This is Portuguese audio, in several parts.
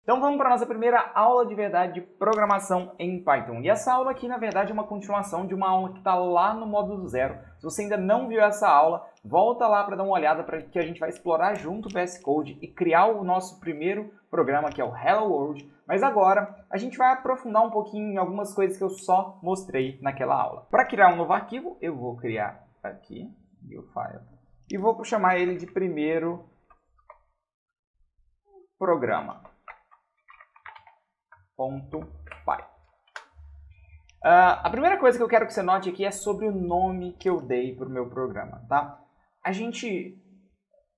Então vamos para a nossa primeira aula de verdade de programação em Python. E essa aula aqui, na verdade, é uma continuação de uma aula que está lá no módulo 0. Se você ainda não viu essa aula, volta lá para dar uma olhada, para que a gente vai explorar junto o VS Code e criar o nosso primeiro programa, que é o Hello World. Mas agora a gente vai aprofundar um pouquinho em algumas coisas que eu só mostrei naquela aula. Para criar um novo arquivo, eu vou criar aqui, New File, e vou chamar ele de primeiro programa. .py. A primeira coisa que eu quero que você note aqui é sobre o nome que eu dei para o meu programa, tá?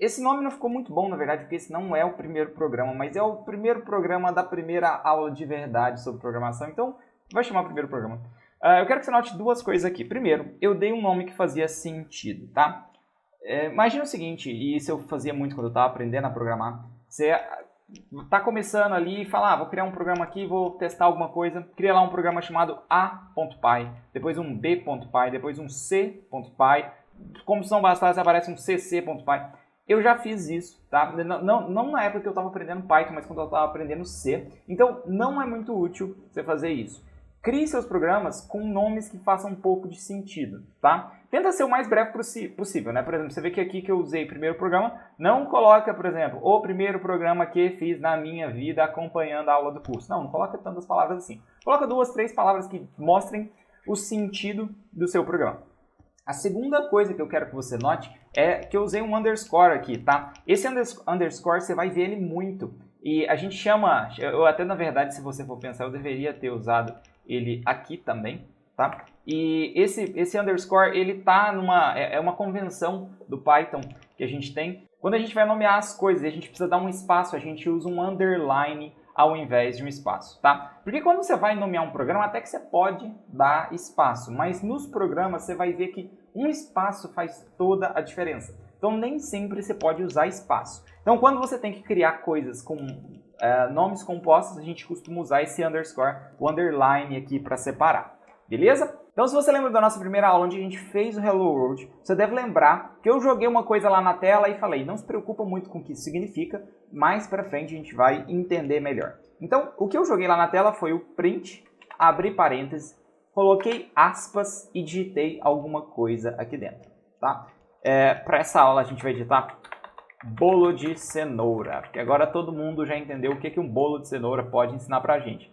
Esse nome não ficou muito bom, na verdade, porque esse não é o primeiro programa, mas é o primeiro programa da primeira aula de verdade sobre programação, então vai chamar primeiro programa. Eu quero que você note duas coisas aqui. Primeiro, eu dei um nome que fazia sentido, tá? Imagina o seguinte, e isso eu fazia muito quando eu estava aprendendo a programar. Você está começando ali e fala, vou criar um programa aqui, vou testar alguma coisa. Cria lá um programa chamado a.py, depois um b.py, depois um c.py. Como se não bastasse, aparece um cc.py. Eu já fiz isso, tá? Não na época que eu estava aprendendo Python, mas quando eu estava aprendendo C. Então, não é muito útil você fazer isso. Crie seus programas com nomes que façam um pouco de sentido, tá? Tenta ser o mais breve possível, né? Por exemplo, você vê que aqui que eu usei primeiro programa, não coloca, por exemplo, o primeiro programa que fiz na minha vida acompanhando a aula do curso. Não coloca tantas palavras assim. Coloca 2, 3 palavras que mostrem o sentido do seu programa. A segunda coisa que eu quero que você note é que eu usei um underscore aqui, tá? Esse underscore você vai ver ele muito. E a gente chama, eu até na verdade, se você for pensar, eu deveria ter usado ele aqui também, tá? E esse underscore, ele tá é uma convenção do Python que a gente tem. Quando a gente vai nomear as coisas e a gente precisa dar um espaço, a gente usa um underline ao invés de um espaço, tá? Porque quando você vai nomear um programa, até que você pode dar espaço, mas nos programas você vai ver que um espaço faz toda a diferença. Então nem sempre você pode usar espaço. Então quando você tem que criar coisas com nomes compostos, a gente costuma usar esse underscore, o underline aqui para separar, beleza? Então se você lembra da nossa primeira aula onde a gente fez o Hello World, você deve lembrar que eu joguei uma coisa lá na tela e falei, não se preocupa muito com o que isso significa, mais para frente a gente vai entender melhor. Então o que eu joguei lá na tela foi o print, abri parênteses, coloquei aspas e digitei alguma coisa aqui dentro, tá? Para essa aula a gente vai digitar bolo de cenoura, porque agora todo mundo já entendeu o que um bolo de cenoura pode ensinar pra gente.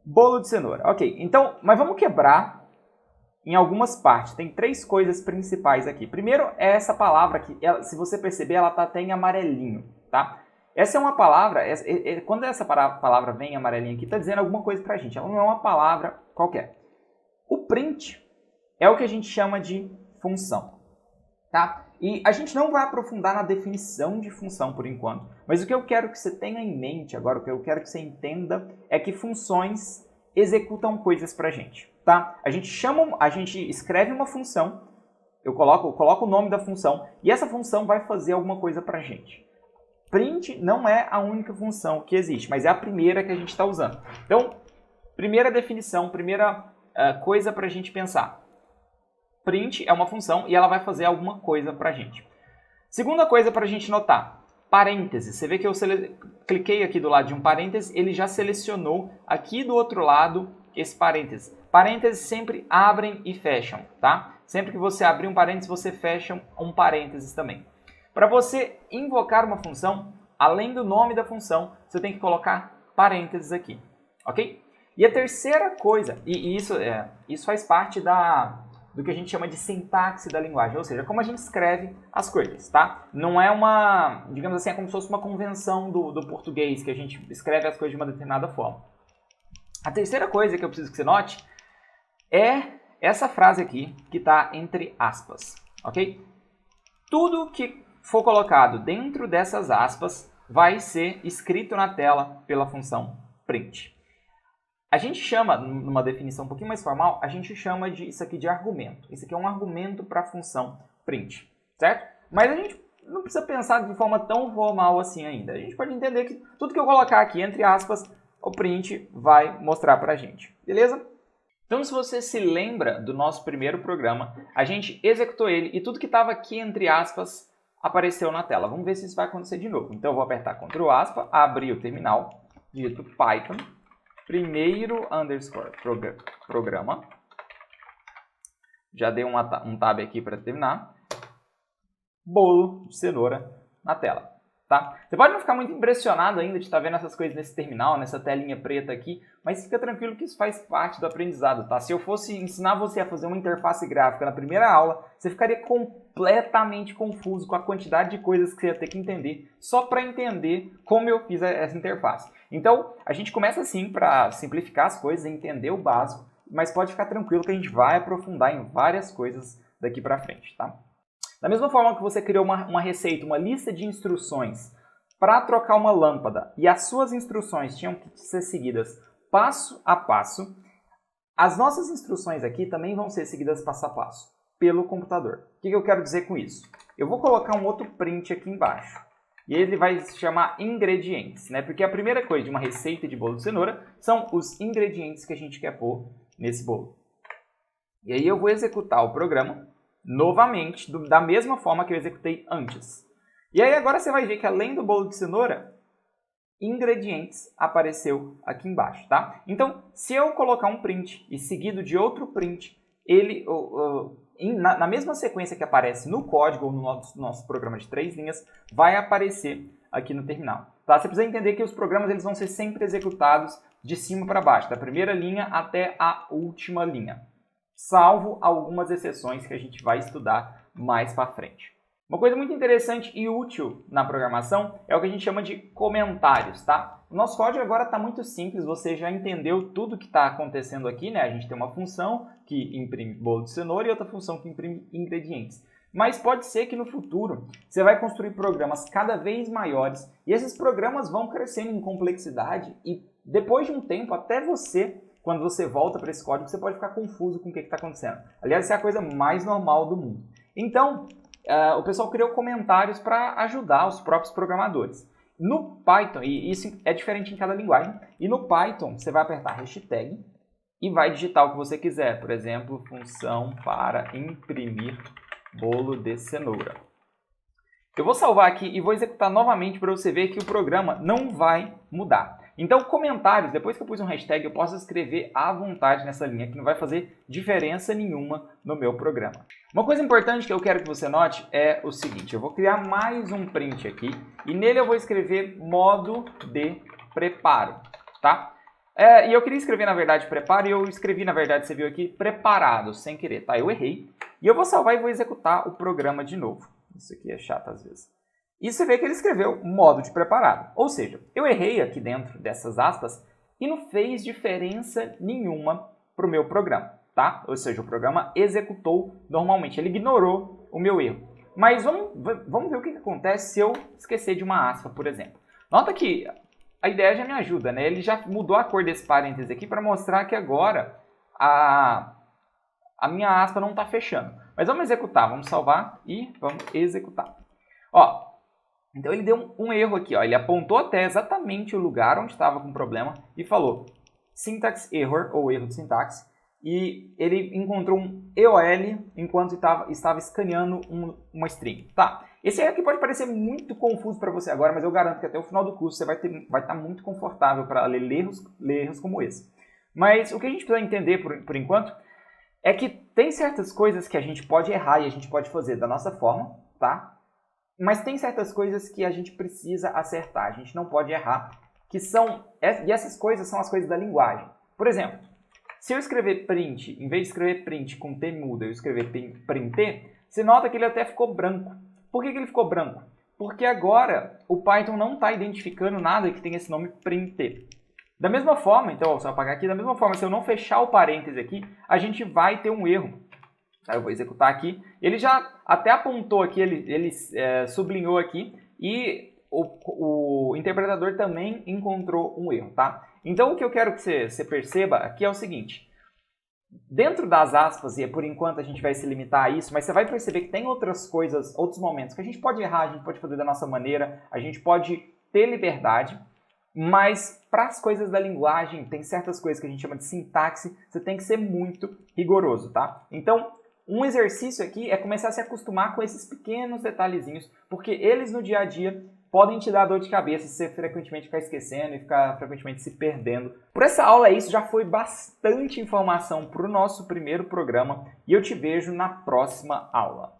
Bolo de cenoura, ok. Então, mas vamos quebrar em algumas partes. Tem 3 coisas principais aqui. Primeiro é essa palavra que, se você perceber, ela tá até em amarelinho, tá? Essa é uma palavra, quando essa palavra vem em amarelinho aqui, tá dizendo alguma coisa pra gente. Ela não é uma palavra qualquer. O print é o que a gente chama de função, tá? E a gente não vai aprofundar na definição de função por enquanto, mas o que eu quero que você tenha em mente agora, o que eu quero que você entenda é que funções executam coisas pra gente, tá? A gente escreve uma função, eu coloco o nome da função e essa função vai fazer alguma coisa pra gente. Print não é a única função que existe, mas é a primeira que a gente está usando. Então, primeira definição, primeira coisa pra gente pensar. Print é uma função e ela vai fazer alguma coisa pra gente. Segunda coisa pra gente notar, parênteses. Você vê que eu cliquei aqui do lado de um parêntese, ele já selecionou aqui do outro lado esse parêntese. Parênteses sempre abrem e fecham, tá? Sempre que você abrir um parêntese, você fecha um parênteses também. Para você invocar uma função, além do nome da função, você tem que colocar parênteses aqui, ok? E a terceira coisa, e isso faz parte do que a gente chama de sintaxe da linguagem, ou seja, como a gente escreve as coisas, tá? Não é digamos assim, é como se fosse uma convenção do português, que a gente escreve as coisas de uma determinada forma. A terceira coisa que eu preciso que você note é essa frase aqui, que está entre aspas, ok? Tudo que for colocado dentro dessas aspas vai ser escrito na tela pela função print. A gente chama, numa definição um pouquinho mais formal, a gente chama isso aqui de argumento. Isso aqui é um argumento para a função print, certo? Mas a gente não precisa pensar de forma tão formal assim ainda. A gente pode entender que tudo que eu colocar aqui, entre aspas, o print vai mostrar para a gente, beleza? Então, se você se lembra do nosso primeiro programa, a gente executou ele e tudo que estava aqui, entre aspas, apareceu na tela. Vamos ver se isso vai acontecer de novo. Então eu vou apertar Ctrl aspa, abrir o terminal, digito Python, primeiro underscore programa. Já dei um tab aqui para terminar. Bolo de cenoura na tela. Tá? Você pode não ficar muito impressionado ainda de estar vendo essas coisas nesse terminal, nessa telinha preta aqui, mas fica tranquilo que isso faz parte do aprendizado, tá? Se eu fosse ensinar você a fazer uma interface gráfica na primeira aula, você ficaria completamente confuso com a quantidade de coisas que você ia ter que entender, só para entender como eu fiz essa interface. Então, a gente começa assim para simplificar as coisas, entender o básico, mas pode ficar tranquilo que a gente vai aprofundar em várias coisas daqui para frente, tá? Da mesma forma que você criou uma receita, uma lista de instruções para trocar uma lâmpada e as suas instruções tinham que ser seguidas passo a passo, as nossas instruções aqui também vão ser seguidas passo a passo pelo computador. O que eu quero dizer com isso? Eu vou colocar um outro print aqui embaixo e ele vai se chamar ingredientes, né? Porque a primeira coisa de uma receita de bolo de cenoura são os ingredientes que a gente quer pôr nesse bolo. E aí eu vou executar o programa novamente, da mesma forma que eu executei antes. E aí agora você vai ver que além do bolo de cenoura, ingredientes apareceu aqui embaixo, tá? Então, se eu colocar um print e seguido de outro print, ele, na mesma sequência que aparece no código ou no nosso programa de 3 linhas, vai aparecer aqui no terminal. Tá? Você precisa entender que os programas eles vão ser sempre executados de cima para baixo, da primeira linha até a última linha, salvo algumas exceções que a gente vai estudar mais para frente. Uma coisa muito interessante e útil na programação é o que a gente chama de comentários, tá? O nosso código agora está muito simples, você já entendeu tudo que está acontecendo aqui, né? A gente tem uma função que imprime bolo de cenoura e outra função que imprime ingredientes. Mas pode ser que no futuro você vai construir programas cada vez maiores e esses programas vão crescendo em complexidade e depois de um tempo até você, quando você volta para esse código, você pode ficar confuso com o que está acontecendo. Aliás, isso é a coisa mais normal do mundo. Então, o pessoal criou comentários para ajudar os próprios programadores. No Python, e isso é diferente em cada linguagem, e no Python você vai apertar hashtag e vai digitar o que você quiser. Por exemplo, função para imprimir bolo de cenoura. Eu vou salvar aqui e vou executar novamente para você ver que o programa não vai mudar. Então, comentários, depois que eu pus um hashtag, eu posso escrever à vontade nessa linha, que não vai fazer diferença nenhuma no meu programa. Uma coisa importante que eu quero que você note é o seguinte, eu vou criar mais um print aqui, e nele eu vou escrever modo de preparo, tá? E eu queria escrever, na verdade, preparo, e eu escrevi, na verdade, você viu aqui, preparado, sem querer, tá? Eu errei, e eu vou salvar e vou executar o programa de novo. Isso aqui é chato às vezes. E você vê que ele escreveu modo de preparado. Ou seja, eu errei aqui dentro dessas aspas e não fez diferença nenhuma para o meu programa, tá? Ou seja, o programa executou normalmente, ele ignorou o meu erro. Mas vamos ver o que acontece se eu esquecer de uma aspa, por exemplo. Nota que a ideia já me ajuda, né? Ele já mudou a cor desse parêntese aqui para mostrar que agora a minha aspa não está fechando. Mas vamos executar, vamos salvar e vamos executar. Ó, então ele deu um erro aqui, ó. Ele apontou até exatamente o lugar onde estava com o problema e falou syntax error, ou erro de sintaxe, e ele encontrou um EOL enquanto estava escaneando uma string. Tá, esse erro aqui pode parecer muito confuso para você agora, mas eu garanto que até o final do curso você vai estar muito confortável para ler erros como esse. Mas o que a gente precisa entender por enquanto é que tem certas coisas que a gente pode errar e a gente pode fazer da nossa forma, tá? Mas tem certas coisas que a gente precisa acertar, a gente não pode errar, e essas coisas são as coisas da linguagem. Por exemplo, se eu escrever print, em vez de escrever print com T mudo, eu escrever print, você nota que ele até ficou branco. Por que ele ficou branco? Porque agora o Python não está identificando nada que tenha esse nome print. Da mesma forma, então, se eu apagar aqui, da mesma forma, se eu não fechar o parêntese aqui, a gente vai ter um erro. Eu vou executar aqui. Ele já até apontou aqui, ele sublinhou aqui e o interpretador também encontrou um erro, tá? Então o que eu quero que você perceba aqui é o seguinte. Dentro das aspas, e por enquanto a gente vai se limitar a isso, mas você vai perceber que tem outras coisas, outros momentos que a gente pode errar, a gente pode fazer da nossa maneira, a gente pode ter liberdade, mas para as coisas da linguagem, tem certas coisas que a gente chama de sintaxe, você tem que ser muito rigoroso, tá? Então, um exercício aqui é começar a se acostumar com esses pequenos detalhezinhos, porque eles no dia a dia podem te dar dor de cabeça se você frequentemente ficar esquecendo e ficar frequentemente se perdendo. Por essa aula, isso já foi bastante informação para o nosso primeiro programa e eu te vejo na próxima aula.